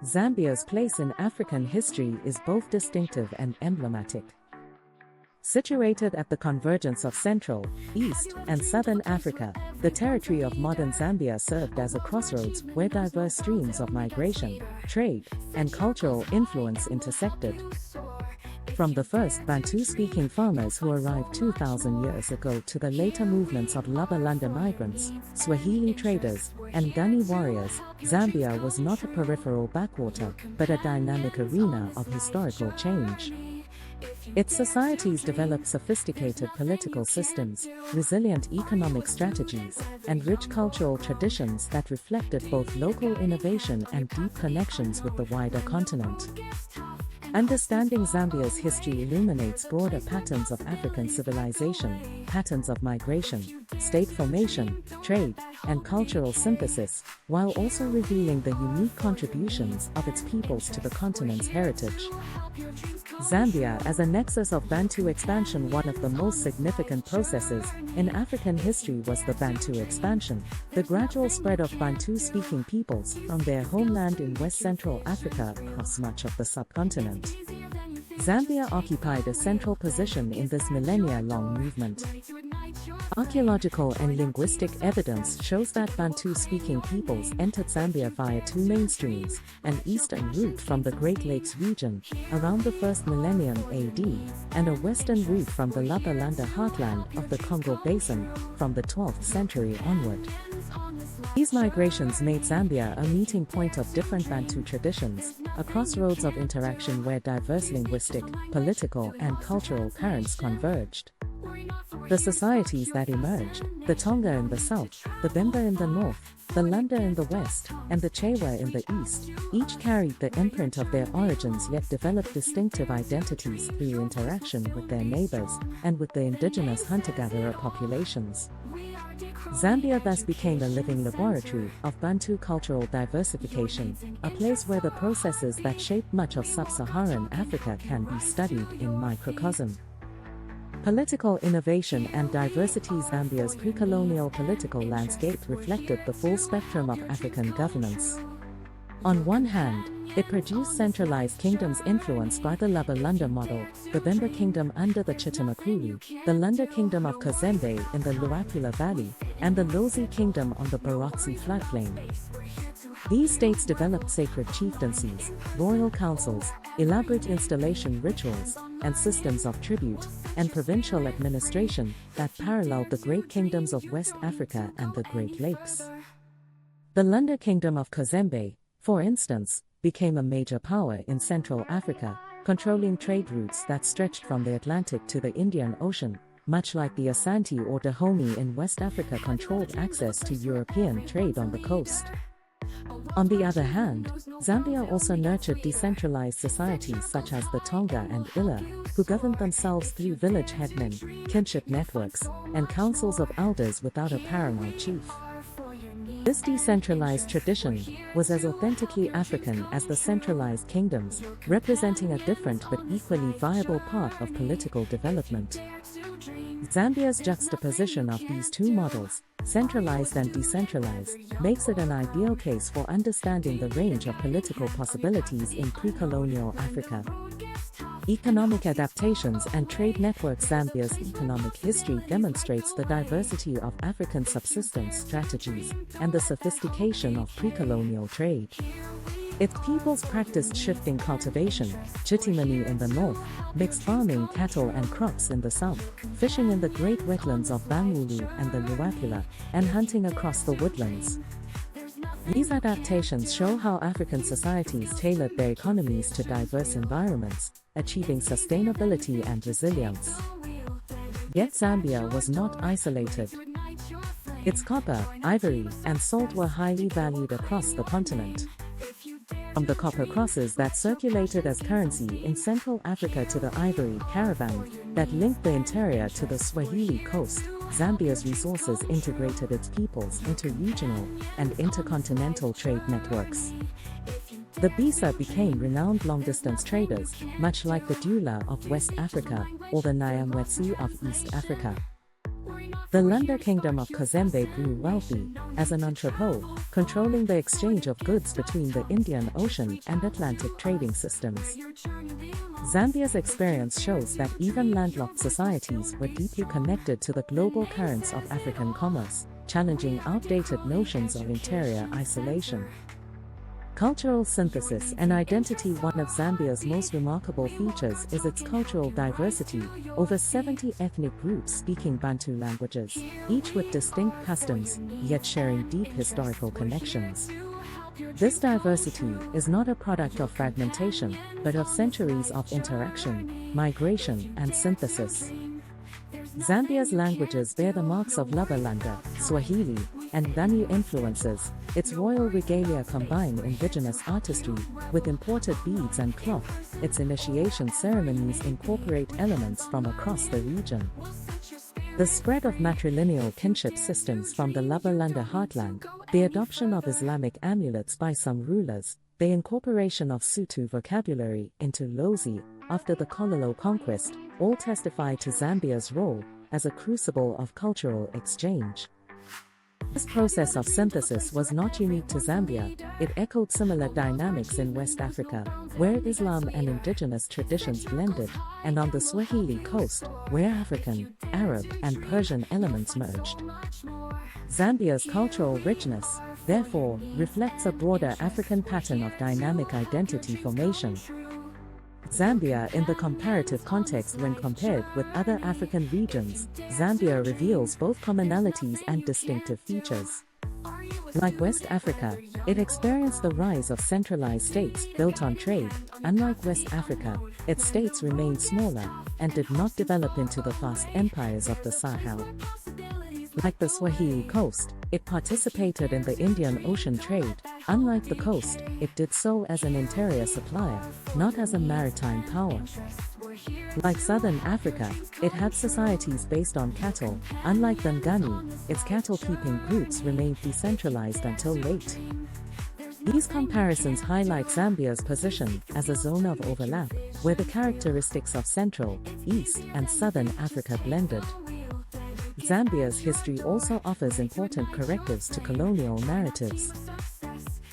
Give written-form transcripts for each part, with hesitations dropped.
Zambia's place in African history is both distinctive and emblematic. Situated at the convergence of Central, East, and Southern Africa, the territory of modern Zambia served as a crossroads where diverse streams of migration, trade, and cultural influence intersected. From the first Bantu-speaking farmers who arrived 2,000 years ago to the later movements of Laba-Lunda migrants, Swahili traders, and Gani warriors, Zambia was not a peripheral backwater, but a dynamic arena of historical change. Its societies developed sophisticated political systems, resilient economic strategies, and rich cultural traditions that reflected both local innovation and deep connections with the wider continent. Understanding Zambia's history illuminates broader patterns of African civilization, patterns of migration, state formation, trade, and cultural synthesis, while also revealing the unique contributions of its peoples to the continent's heritage. Zambia as a nexus of Bantu expansion. One of the most significant processes in African history was the Bantu expansion, the gradual spread of Bantu-speaking peoples from their homeland in West-Central Africa across much of the subcontinent. Zambia occupied a central position in this millennia-long movement. Archaeological and linguistic evidence shows that Bantu-speaking peoples entered Zambia via two main streams, an eastern route from the Great Lakes region around the 1st millennium AD, and a western route from the Laba-Lunda heartland of the Congo Basin from the 12th century onward. These migrations made Zambia a meeting point of different Bantu traditions, a crossroads of interaction where diverse linguistic, political, and cultural currents converged. The societies that emerged, the Tonga in the south, the Bemba in the north, the Lunda in the west, and the Chewa in the east, each carried the imprint of their origins yet developed distinctive identities through interaction with their neighbors and with the indigenous hunter-gatherer populations. Zambia thus became a living laboratory of Bantu cultural diversification, a place where the processes that shaped much of sub-Saharan Africa can be studied in microcosm. Political innovation and diversity. Zambia's pre-colonial political landscape reflected the full spectrum of African governance. On one hand, it produced centralized kingdoms influenced by the Laba-Lunda model, the Bemba kingdom under the Chitamakulu, the Lunda kingdom of Kozembe in the Luapula Valley, and the Lozi kingdom on the Barotse floodplain. These states developed sacred chieftaincies, royal councils, elaborate installation rituals, and systems of tribute and provincial administration that paralleled the great kingdoms of West Africa and the Great Lakes. The Lunda kingdom of Kozembe, for instance, became a major power in Central Africa, controlling trade routes that stretched from the Atlantic to the Indian Ocean, much like the Asante or Dahomey in West Africa controlled access to European trade on the coast. On the other hand, Zambia also nurtured decentralized societies such as the Tonga and Ila, who governed themselves through village headmen, kinship networks, and councils of elders without a paramount chief. This decentralized tradition was as authentically African as the centralized kingdoms, representing a different but equally viable path of political development. Zambia's juxtaposition of these two models, centralized and decentralized, makes it an ideal case for understanding the range of political possibilities in pre-colonial Africa. Economic adaptations and trade networks. Zambia's economic history demonstrates the diversity of African subsistence strategies and the sophistication of pre-colonial trade. Its peoples practiced shifting cultivation, chitimani in the north, mixed farming cattle and crops in the south, fishing in the great wetlands of Bangulu and the Luapula, and hunting across the woodlands. These adaptations show how African societies tailored their economies to diverse environments, achieving sustainability and resilience. Yet Zambia was not isolated. Its copper, ivory, and salt were highly valued across the continent. From the copper crosses that circulated as currency in Central Africa to the ivory caravan that linked the interior to the Swahili coast, Zambia's resources integrated its peoples into regional and intercontinental trade networks. The Bisa became renowned long-distance traders, much like the Dula of West Africa or the Nyamwezi of East Africa. The Lunda Kingdom of Kozembe grew wealthy as an entrepot, controlling the exchange of goods between the Indian Ocean and Atlantic trading systems. Zambia's experience shows that even landlocked societies were deeply connected to the global currents of African commerce, challenging outdated notions of interior isolation. Cultural synthesis and identity. One of Zambia's most remarkable features is its cultural diversity, over 70 ethnic groups speaking Bantu languages, each with distinct customs, yet sharing deep historical connections. This diversity is not a product of fragmentation, but of centuries of interaction, migration, and synthesis. Zambia's languages bear the marks of Laba-Lunda, Swahili, and Nguni influences. Its royal regalia combine indigenous artistry with imported beads and cloth. Its initiation ceremonies incorporate elements from across the region. The spread of matrilineal kinship systems from the Laba-Lunda heartland, the adoption of Islamic amulets by some rulers, the incorporation of Sutu vocabulary into Lozi after the Kololo conquest, all testify to Zambia's role as a crucible of cultural exchange. This process of synthesis was not unique to Zambia. It echoed similar dynamics in West Africa, where Islam and indigenous traditions blended, and on the Swahili coast, where African, Arab, and Persian elements merged. Zambia's cultural richness, therefore, reflects a broader African pattern of dynamic identity formation. Zambia in the comparative context. When compared with other African regions, Zambia reveals both commonalities and distinctive features. Like West Africa, it experienced the rise of centralized states built on trade. Unlike West Africa, its states remained smaller and did not develop into the vast empires of the Sahel. Like the Swahili coast, it participated in the Indian Ocean trade. Unlike the coast, it did so as an interior supplier, not as a maritime power. Like Southern Africa, it had societies based on cattle. Unlike the Nguni, its cattle-keeping groups remained decentralized until late. These comparisons highlight Zambia's position as a zone of overlap, where the characteristics of Central, East, and Southern Africa blended. Zambia's history also offers important correctives to colonial narratives.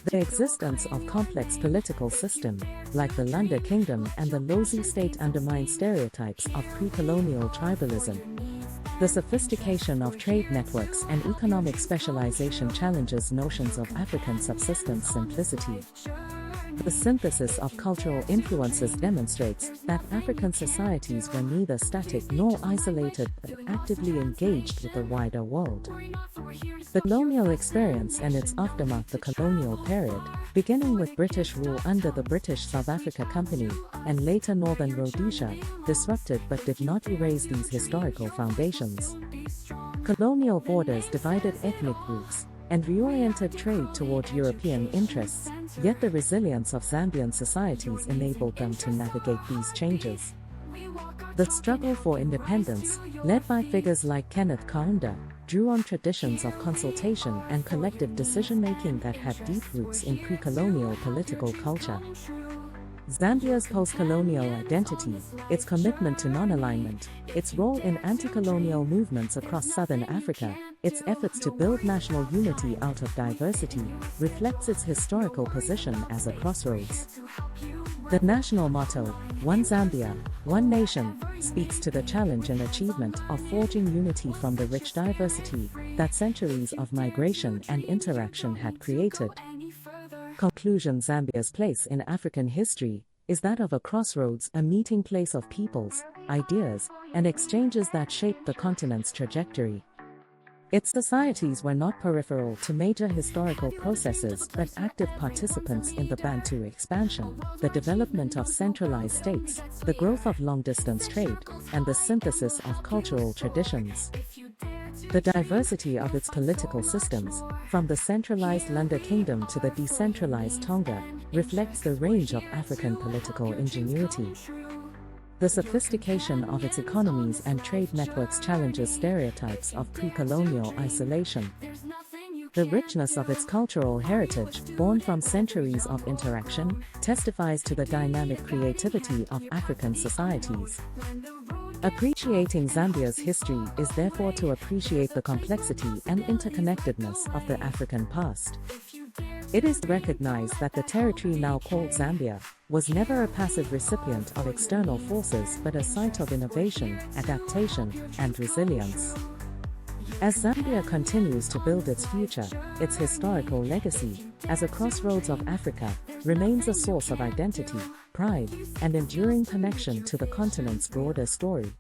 The existence of complex political systems, like the Lunda Kingdom and the Lozi state, undermines stereotypes of pre-colonial tribalism. The sophistication of trade networks and economic specialization challenges notions of African subsistence simplicity. The synthesis of cultural influences demonstrates that African societies were neither static nor isolated but actively engaged with the wider world. The colonial experience and its aftermath. The colonial period, beginning with British rule under the British South Africa Company, and later Northern Rhodesia, disrupted but did not erase these historical foundations. Colonial borders divided ethnic groups and reoriented trade toward European interests, yet the resilience of Zambian societies enabled them to navigate these changes. The struggle for independence, led by figures like Kenneth Kaunda, drew on traditions of consultation and collective decision-making that had deep roots in pre-colonial political culture. Zambia's post-colonial identity, its commitment to non-alignment, its role in anti-colonial movements across Southern Africa, its efforts to build national unity out of diversity, reflects its historical position as a crossroads. The national motto, One Zambia, One Nation, speaks to the challenge and achievement of forging unity from the rich diversity that centuries of migration and interaction had created. Conclusion. Zambia's place in African history is that of a crossroads, a meeting place of peoples, ideas, and exchanges that shaped the continent's trajectory. Its societies were not peripheral to major historical processes but active participants in the Bantu expansion, the development of centralized states, the growth of long-distance trade, and the synthesis of cultural traditions. The diversity of its political systems, from the centralized Lunda Kingdom to the decentralized Tonga, reflects the range of African political ingenuity. The sophistication of its economies and trade networks challenges stereotypes of pre-colonial isolation. The richness of its cultural heritage, born from centuries of interaction, testifies to the dynamic creativity of African societies. Appreciating Zambia's history is therefore to appreciate the complexity and interconnectedness of the African past. It is recognized that the territory now called Zambia was never a passive recipient of external forces but a site of innovation, adaptation, and resilience. As Zambia continues to build its future, its historical legacy, as a crossroads of Africa, remains a source of identity, pride, and enduring connection to the continent's broader story.